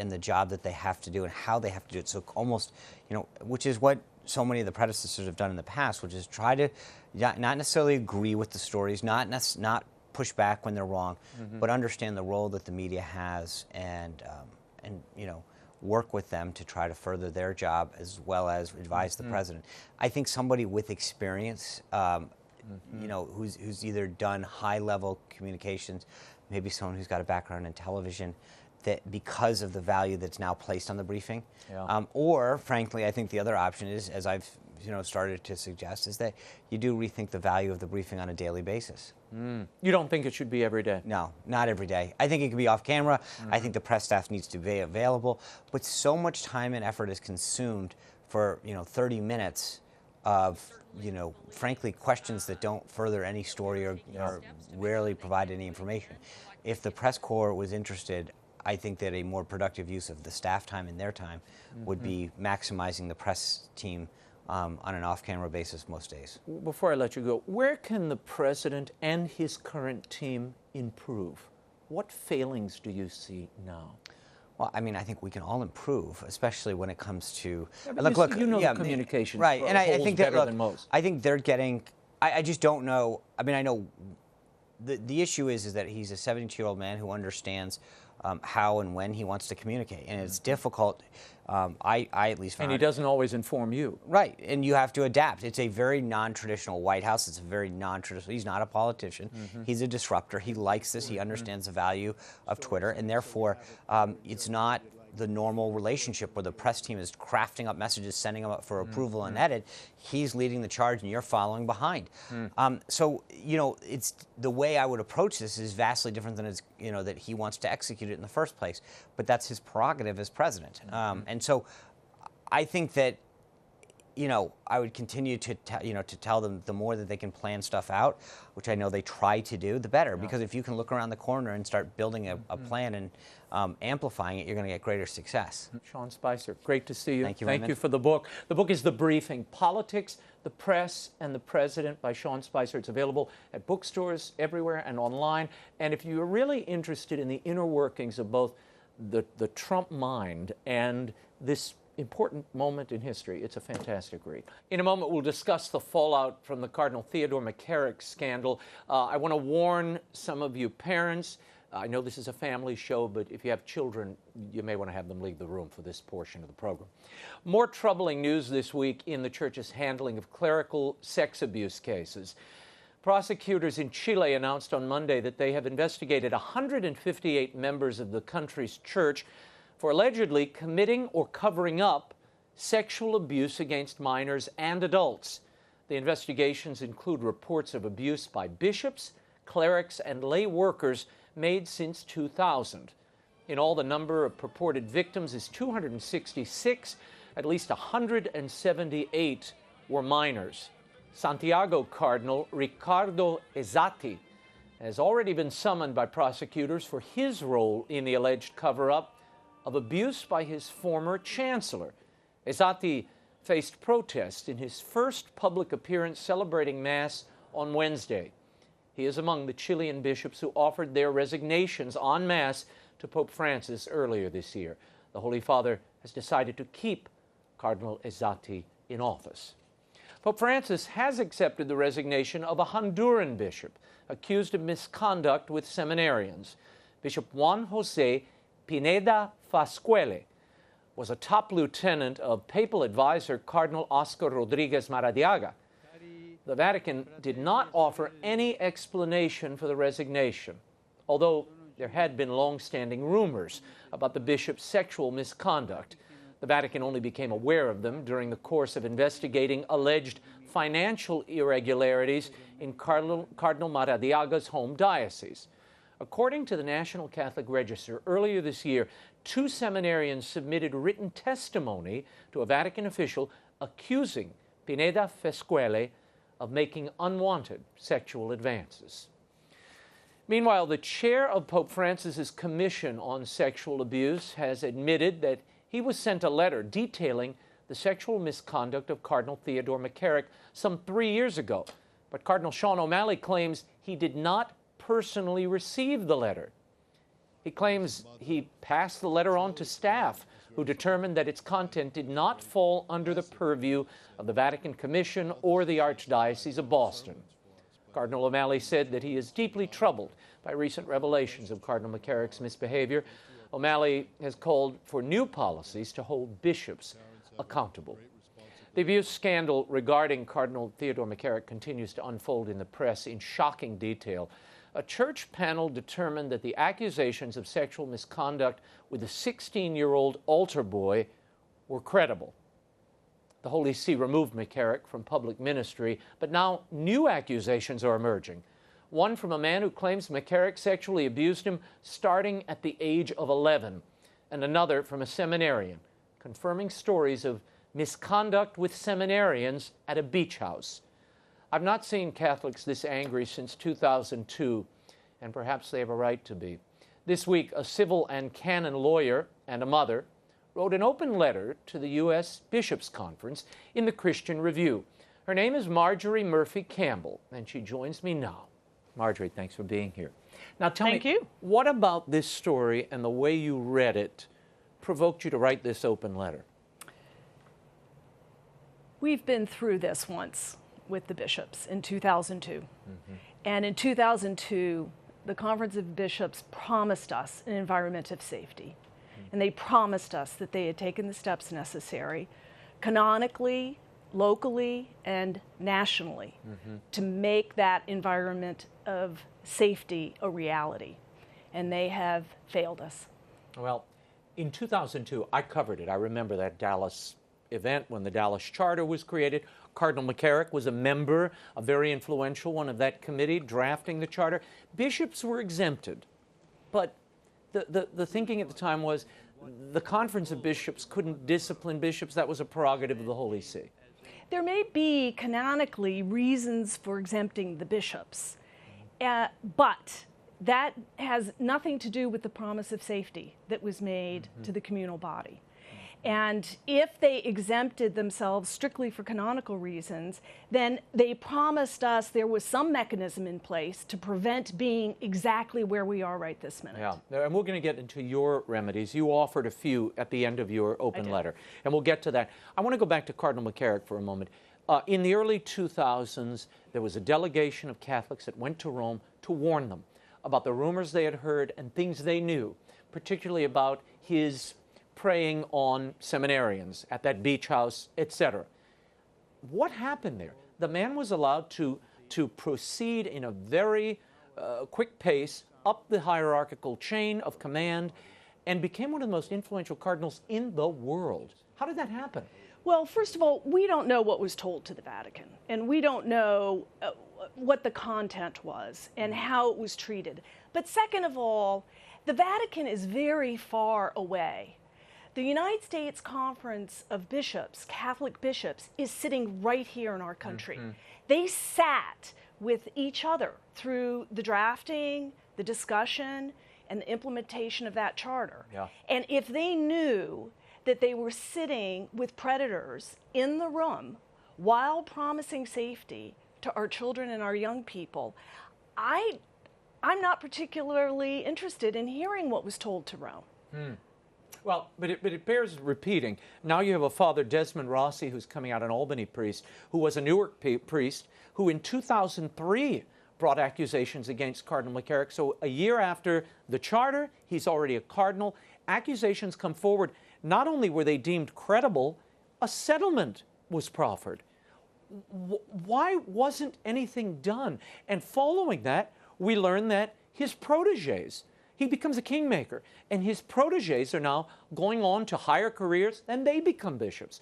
the job that they have to do and how they have to do it. So almost, which is what so many of the predecessors have done in the past, which is try to not necessarily agree with the stories, not push back when they're wrong, but understand the role that the media has, and work with them to try to further their job as well as advise the president. I think somebody with experience, who's either done high-level communications, maybe someone who's got a background in television, that because of the value that's now placed on the briefing, or frankly, I think the other option is, as I've started to suggest, is that you do rethink the value of the briefing on a daily basis. You don't think it should be every day? No, not every day. I think it can be off camera. I think the press staff needs to be available. But so much time and effort is consumed for 30 minutes of frankly questions that don't further any story or rarely provide any information. If the press corps was interested, I think that a more productive use of the staff time and their time would be maximizing the press team on an off-camera basis most days. Before I let you go, where can the president and his current team improve? What failings do you see now? Well, I mean, I think we can all improve, especially when it comes to look. The communication, right? And I think that better than most. I think they're getting. I just don't know. I mean, I know the issue is that he's a 72-year-old man who understands how and when he wants to communicate, and it's difficult. I at least found. And he doesn't always inform you. Right, and you have to adapt. It's a very non-traditional White House. It's a very non-traditional. He's not a politician. He's a disruptor. He likes this. He understands the value of Twitter, and therefore, it's not the normal relationship where the press team is crafting up messages, sending them up for approval and edit. He's leading the charge, and you're following behind. So, you know, it's the way I would approach this is vastly different than it's, you know, that he wants to execute it in the first place. But that's his prerogative as president. And so, I think that, you know, I would continue to tell them the more that they can plan stuff out, which I know they try to do, the better. Because if you can look around the corner and start building a plan and amplifying it, you're going to get greater success. Sean Spicer, great to see you. Thank you, Thank Raymond. you for the book. The book is The Briefing: Politics, the Press, and the President by Sean Spicer. It's available at bookstores everywhere and online. And if you're really interested in the inner workings of both the Trump mind and this important moment in history, it's a fantastic read. In a moment, we'll discuss the fallout from the Cardinal Theodore McCarrick scandal. I want to warn some of you parents. I know this is a family show, but if you have children, you may want to have them leave the room for this portion of the program. More troubling news this week in the church's handling of clerical sex abuse cases. Prosecutors in Chile announced on Monday that they have investigated 158 members of the country's church for allegedly committing or covering up sexual abuse against minors and adults. The investigations include reports of abuse by bishops, clerics, and lay workers made since 2000. In all, the number of purported victims is 266. At least 178 were minors. Santiago Cardinal Ricardo Ezzati has already been summoned by prosecutors for his role in the alleged cover-up of abuse by his former chancellor. Ezzati faced protest in his first public appearance celebrating Mass on Wednesday. He is among the Chilean bishops who offered their resignations en masse to Pope Francis earlier this year. The Holy Father has decided to keep Cardinal Ezzati in office. Pope Francis has accepted the resignation of a Honduran bishop accused of misconduct with seminarians. Bishop Juan José Pineda Fasquele was a top lieutenant of papal advisor Cardinal Oscar Rodriguez Maradiaga. The Vatican did not offer any explanation for the resignation, although there had been long-standing rumors about the bishop's sexual misconduct. The Vatican only became aware of them during the course of investigating alleged financial irregularities in Cardinal Maradiaga's home diocese. According to the National Catholic Register, earlier this year, 2 seminarians submitted written testimony to a Vatican official accusing Pineda Fasquele of making unwanted sexual advances. Meanwhile, the chair of Pope Francis's Commission on Sexual Abuse has admitted that he was sent a letter detailing the sexual misconduct of Cardinal Theodore McCarrick some 3 years ago. But Cardinal Sean O'Malley claims he did not personally receive the letter. He claims he passed the letter on to staff, who determined that its content did not fall under the purview of the Vatican Commission or the Archdiocese of Boston. Cardinal O'Malley said that he is deeply troubled by recent revelations of Cardinal McCarrick's misbehavior. O'Malley has called for new policies to hold bishops accountable. The abuse scandal regarding Cardinal Theodore McCarrick continues to unfold in the press in shocking detail. A church panel determined that the accusations of sexual misconduct with a 16-year-old altar boy were credible. The Holy See removed McCarrick from public ministry, but now new accusations are emerging. One from a man who claims McCarrick sexually abused him starting at the age of 11, and another from a seminarian, confirming stories of misconduct with seminarians at a beach house. I've not seen Catholics this angry since 2002, and perhaps they have a right to be. This week, a civil and canon lawyer and a mother wrote an open letter to the U.S. Bishops' Conference in the Christian Review. Her name is Marjorie Murphy Campbell, and she joins me now. Marjorie, thanks for being here. Now tell me, what about this story and the way you read it provoked you to write this open letter? We've been through this once with the bishops in 2002. And in 2002, the Conference of Bishops promised us an environment of safety. And they promised us that they had taken the steps necessary, canonically, locally, and nationally, to make that environment of safety a reality. And they have failed us. Well, In 2002, I covered it. I remember that Dallas event when the Dallas Charter was created. Cardinal McCarrick was a member, a very influential one of that committee drafting the charter. Bishops were exempted, but the thinking at the time was the Conference of Bishops couldn't discipline bishops. That was a prerogative of the Holy See. There may be canonically reasons for exempting the bishops, but that has nothing to do with the promise of safety that was made to the communal body. And if they exempted themselves strictly for canonical reasons, then they promised us there was some mechanism in place to prevent being exactly where we are right this minute. Yeah, and we're going to get into your remedies. You offered a few at the end of your open letter, and we'll get to that. I want to go back to Cardinal McCarrick for a moment. In the early 2000s, there was a delegation of Catholics that went to Rome to warn them about the rumors they had heard and things they knew, particularly about his preying on seminarians at that beach house, etc. What happened there? The man was allowed to proceed in a very quick pace up the hierarchical chain of command and became one of the most influential cardinals in the world. How did that happen? Well, first of all, we don't know what was told to the Vatican, and we don't know what the content was and how it was treated. But second of all, the Vatican is very far away. The United States Conference of Bishops, Catholic bishops, is sitting right here in our country. They sat with each other through the drafting, the discussion, and the implementation of that charter. And if they knew that they were sitting with predators in the room while promising safety to our children and our young people, I'm not particularly interested in hearing what was told to Rome. Well, but it bears repeating. Now you have a Father Desmond Rossi, who's coming out, an Albany priest, who was a Newark priest, who in 2003 brought accusations against Cardinal McCarrick. So a year after the charter, he's already a cardinal. Accusations come forward. Not only were they deemed credible, a settlement was proffered. Why wasn't anything done? And following that, we learn that his protégés, he becomes a kingmaker, and his protégés are now going on to higher careers, and they become bishops.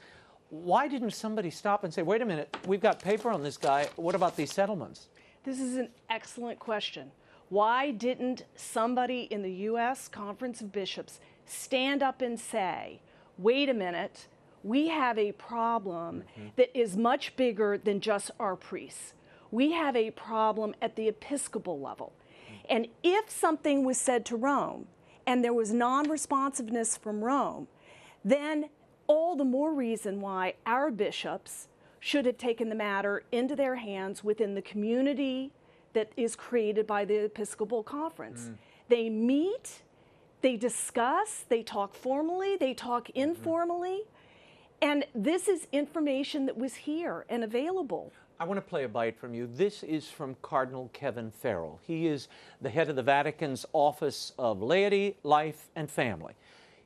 Why didn't somebody stop and say, wait a minute, we've got paper on this guy, what about these settlements? This is an excellent question. Why didn't somebody in the U.S. Conference of Bishops stand up and say, wait a minute, we have a problem that is much bigger than just our priests. We have a problem at the episcopal level. And if something was said to Rome and there was non-responsiveness from Rome, then all the more reason why our bishops should have taken the matter into their hands within the community that is created by the Episcopal Conference. They meet, they discuss, they talk formally, they talk informally, and this is information that was here and available. I want to play a bite from you. This is from Cardinal Kevin Farrell. He is the head of the Vatican's Office of Laity, Life, and Family.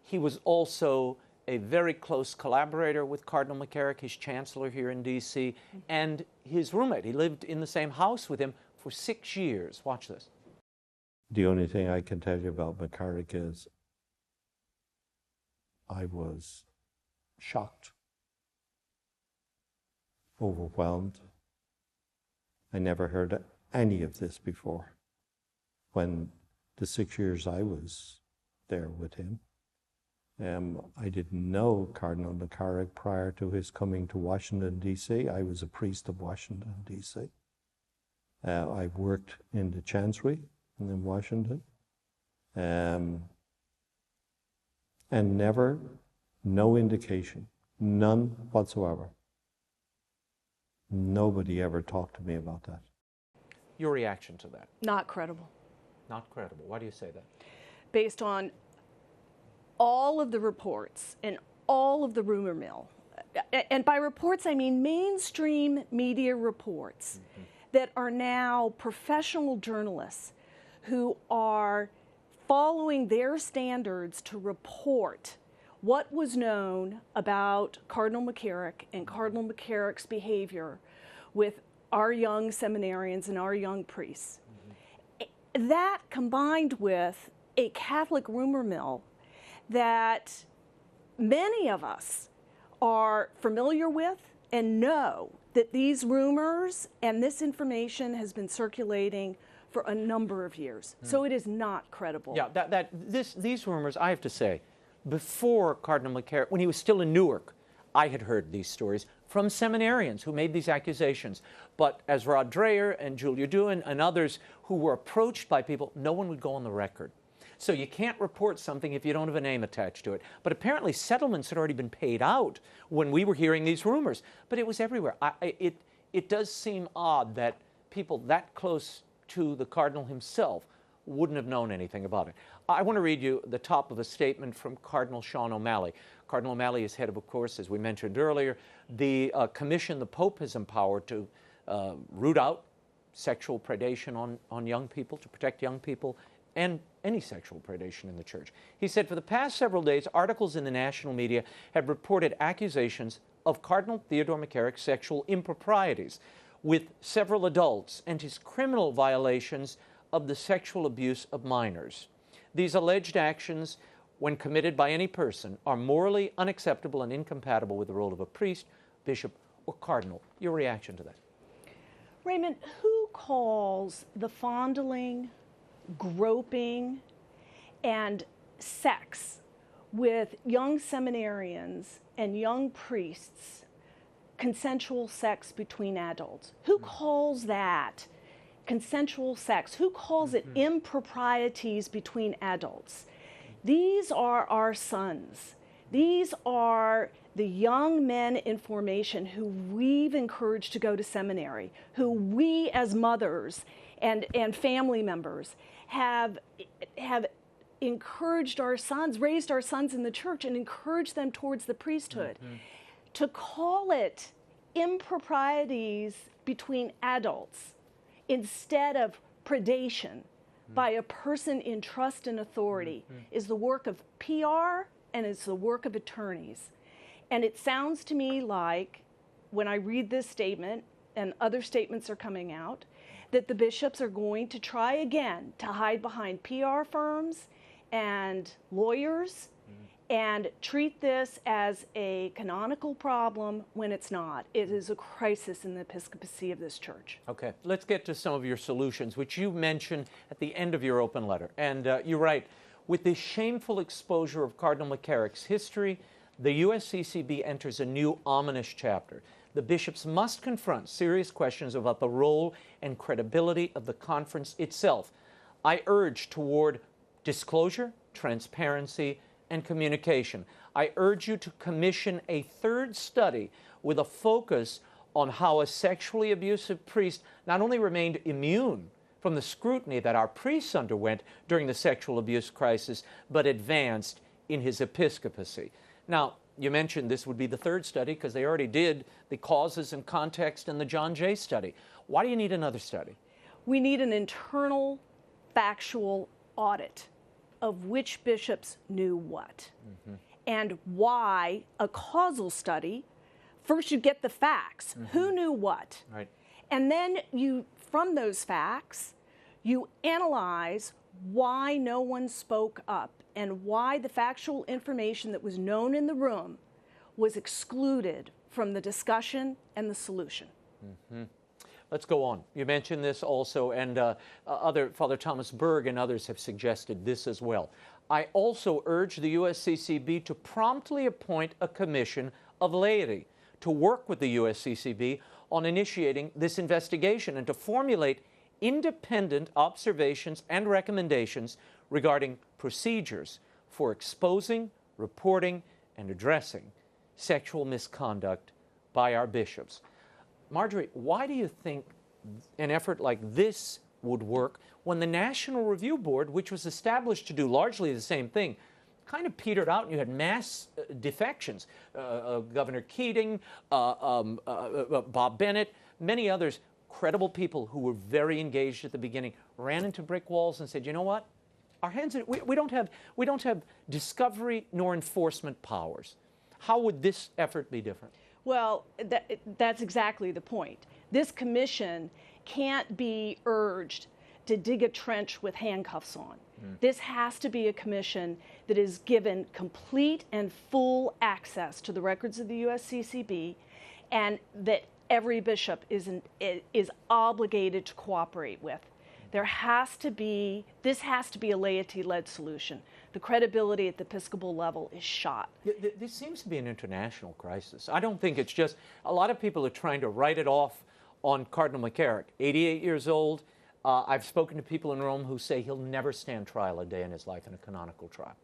He was also a very close collaborator with Cardinal McCarrick, his chancellor here in D.C., and his roommate. He lived in the same house with him for 6 years. Watch this. The only thing I can tell you about McCarrick is I was shocked, overwhelmed. I never heard any of this before. When the 6 years I was there with him, I didn't know Cardinal McCarrick prior to his coming to Washington, D.C. I was a priest of Washington, D.C. I worked in the Chancery in Washington, and never, no indication, none whatsoever. Nobody ever talked to me about that. Your reaction to that? Not credible. Not credible. Why do you say that? Based on all of the reports and all of the rumor mill, and by reports I mean mainstream media reports that are now professional journalists who are following their standards to report what was known about Cardinal McCarrick and Cardinal McCarrick's behavior with our young seminarians and our young priests. That combined with a Catholic rumor mill that many of us are familiar with and know that these rumors and this information has been circulating for a number of years. So it is not credible. Yeah, these rumors, I have to say, before Cardinal McCarrick, when he was still in Newark, I had heard these stories from seminarians who made these accusations. But as Rod Dreher and Julia Duin and others who were approached by people, no one would go on the record. So you can't report something if you don't have a name attached to it. But apparently settlements had already been paid out when we were hearing these rumors. But it was everywhere. It does seem odd that people that close to the Cardinal himself wouldn't have known anything about it. I want to read you the top of a statement from Cardinal Sean O'Malley. Cardinal O'Malley is head of course, as we mentioned earlier, the commission the Pope has empowered to root out sexual predation on young people, to protect young people, and any sexual predation in the church. He said, for the past several days, articles in the national media have reported accusations of Cardinal Theodore McCarrick's sexual improprieties with several adults and his criminal violations of the sexual abuse of minors. These alleged actions, when committed by any person, are morally unacceptable and incompatible with the role of a priest, bishop, or cardinal. Your reaction to that? Raymond, who calls the fondling, groping, and sex with young seminarians and young priests consensual sex between adults? Who calls that consensual sex? Who calls it improprieties between adults? These are our sons. These are the young men in formation who we've encouraged to go to seminary, who we as mothers and family members have encouraged our sons, raised our sons in the church and encouraged them towards the priesthood. To call it improprieties between adults instead of predation by a person in trust and authority is the work of PR and it's the work of attorneys. And it sounds to me like, when I read this statement, and other statements are coming out, that the bishops are going to try again to hide behind PR firms and lawyers and treat this as a canonical problem when it's not. It is a crisis in the episcopacy of this church. Okay, let's get to some of your solutions, which you mentioned at the end of your open letter. And you're right, with the shameful exposure of Cardinal McCarrick's history, the USCCB enters a new ominous chapter. The bishops must confront serious questions about the role and credibility of the conference itself. I urge toward disclosure, transparency, and communication. I urge you to commission a third study with a focus on how a sexually abusive priest not only remained immune from the scrutiny that our priests underwent during the sexual abuse crisis, but advanced in his episcopacy. Now, you mentioned this would be the third study because they already did the causes and context in the John Jay study. Why do you need another study? We need an internal factual audit of which bishops knew what and why. A causal study, first you get the facts, who knew what, Right. and then you, from those facts, you analyze why no one spoke up and why the factual information that was known in the room was excluded from the discussion and the solution. Let's go on. You mentioned this also, and Father Thomas Berg and others have suggested this as well. I also urge the USCCB to promptly appoint a commission of laity to work with the USCCB on initiating this investigation and to formulate independent observations and recommendations regarding procedures for exposing, reporting, and addressing sexual misconduct by our bishops. Marjorie, why do you think an effort like this would work when the National Review Board, which was established to do largely the same thing, kind of petered out and you had mass defections? Governor Keating, Bob Bennett, many others, credible people who were very engaged at the beginning, ran into brick walls and said, you know what? Our hands, we don't have discovery nor enforcement powers. How would this effort be different? Well, that's exactly the point. This commission can't be urged to dig a trench with handcuffs on. This has to be a commission that is given complete and full access to the records of the USCCB, and that every bishop is obligated to cooperate with. This has to be a laity-led solution. The credibility at the Episcopal level is shot. This seems to be an international crisis. I don't think it's just, a lot of people are trying to write it off on Cardinal McCarrick, 88 years old. I've spoken to people in Rome who say he'll never stand trial a day in his life in a canonical trial.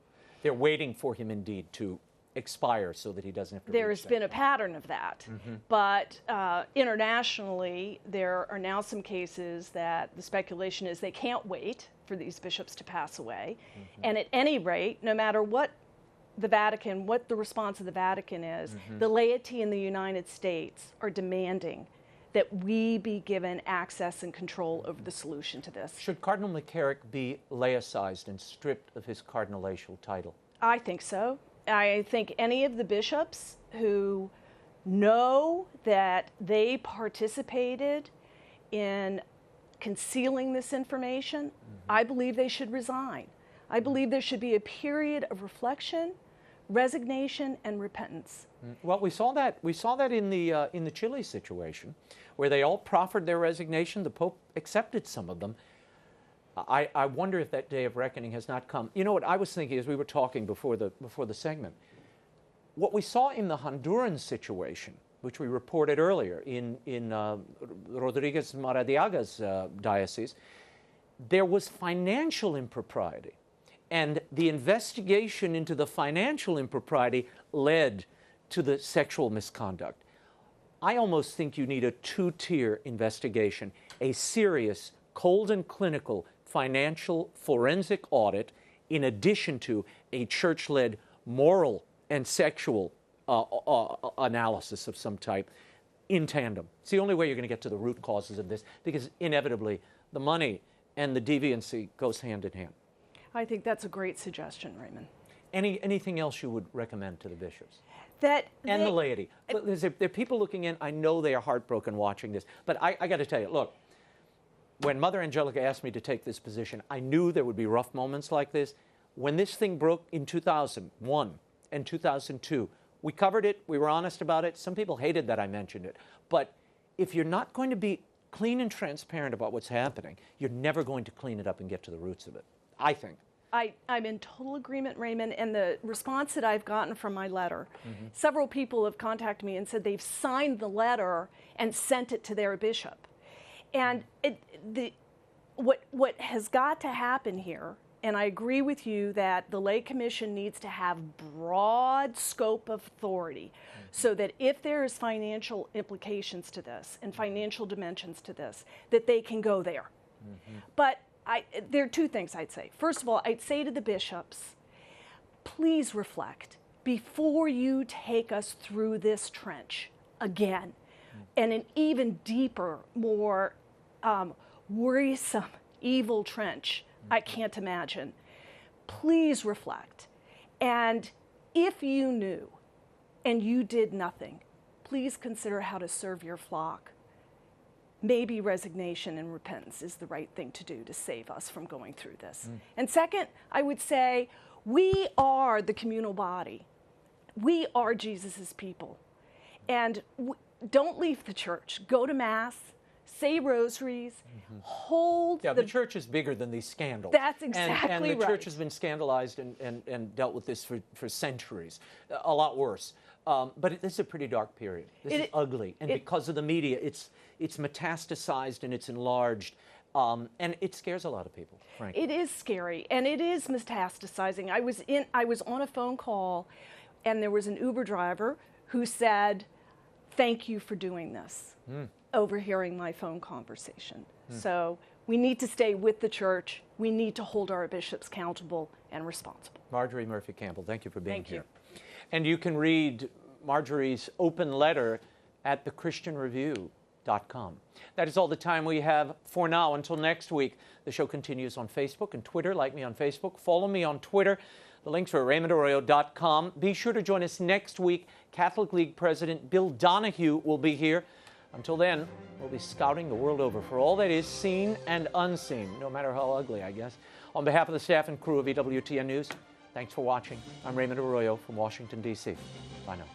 They're waiting for him indeed to expire so that he doesn't have to. There's been a pattern of that, but internationally there are now some cases that the speculation is they can't wait for these bishops to pass away, and at any rate, no matter what the response of the Vatican is, the laity in the United States are demanding that we be given access and control over the solution to this. Should Cardinal McCarrick be laicized and stripped of his cardinalatial title? I think so. I think any of the bishops who know that they participated in concealing this information, I believe they should resign. I believe there should be a period of reflection, resignation, and repentance. Well, we saw that in the Chile situation, where they all proffered their resignation. The Pope accepted some of them. I wonder if that day of reckoning has not come. You know what I was thinking as we were talking before the segment? What we saw in the Honduran situation, which we reported earlier in Rodriguez Maradiaga's diocese, there was financial impropriety. And the investigation into the financial impropriety led to the sexual misconduct. I almost think you need a two-tier investigation, a serious, cold and clinical financial forensic audit in addition to a church-led moral and sexual analysis of some type in tandem. It's the only way you're going to get to the root causes of this, because inevitably the money and the deviancy goes hand in hand. I think that's a great suggestion, Raymond. Anything else you would recommend to the bishops? The laity. There are people looking in. I know they are heartbroken watching this. But I got to tell you, look, when Mother Angelica asked me to take this position, I knew there would be rough moments like this. When this thing broke in 2001 and 2002, we covered it. We were honest about it. Some people hated that I mentioned it. But if you're not going to be clean and transparent about what's happening, you're never going to clean it up and get to the roots of it, I think. I'm in total agreement, Raymond, and the response that I've gotten from my letter, several people have contacted me and said they've signed the letter and sent it to their bishop. And what has got to happen here, and I agree with you that the lay commission needs to have broad scope of authority so that if there is financial implications to this and financial dimensions to this, that they can go there. But there are two things I'd say. First of all, I'd say to the bishops, please reflect before you take us through this trench again, and an even deeper, more worrisome, evil trench I can't imagine. Please reflect. And if you knew and you did nothing, please consider how to serve your flock. Maybe resignation and repentance is the right thing to do to save us from going through this. And second, I would say we are the communal body. We are Jesus's people. And don't leave the church. Go to Mass, say rosaries, hold the church is bigger than these scandals. That's exactly and the right. church has been scandalized and dealt with this for centuries, a lot worse. But this is a pretty dark period. This is ugly. And because of the media, it's metastasized and it's enlarged. And it scares a lot of people, frankly. It is scary, and it is metastasizing. I was on a phone call, and there was an Uber driver who said, "Thank you for doing this," overhearing my phone conversation. So we need to stay with the church. We need to hold our bishops accountable and responsible. Marjorie Murphy Campbell, thank you for being here. And you can read Marjorie's open letter at thechristianreview.com. That is all the time we have for now. Until next week, the show continues on Facebook and Twitter. Like me on Facebook. Follow me on Twitter. The links are at RaymondArroyo.com. Be sure to join us next week. Catholic League President Bill Donahue will be here. Until then, we'll be scouting the world over for all that is seen and unseen, no matter how ugly, I guess. On behalf of the staff and crew of EWTN News, thanks for watching. I'm Raymond Arroyo from Washington, D.C. Bye now.